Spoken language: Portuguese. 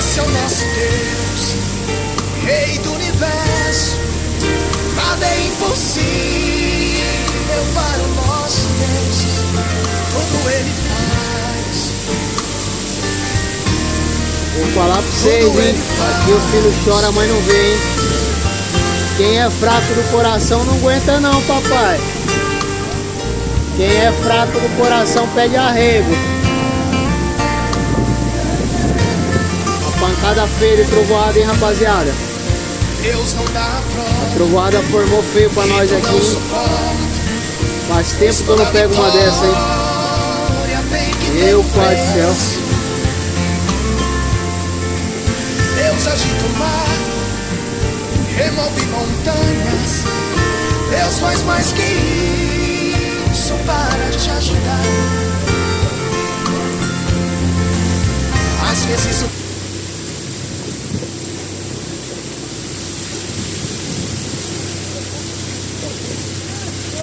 Esse é o nosso Deus, Rei do Universo. Nada é impossível para o nosso Deus. Tudo Ele faz. Vou falar pra vocês, hein? Aqui o filho chora, a mãe não vê, hein? Quem é fraco do coração não aguenta não, papai. Quem é fraco do coração pede arrego. A pancada feia de trovoada, hein, rapaziada? Deus não dá a prova. A trovoada formou feio pra nós aqui, hein? Faz tempo que eu não pego uma dessa, hein? Meu pai do céu. Deus agita o mar, remove montanhas. Deus faz mais que isso para te ajudar. Às vezes o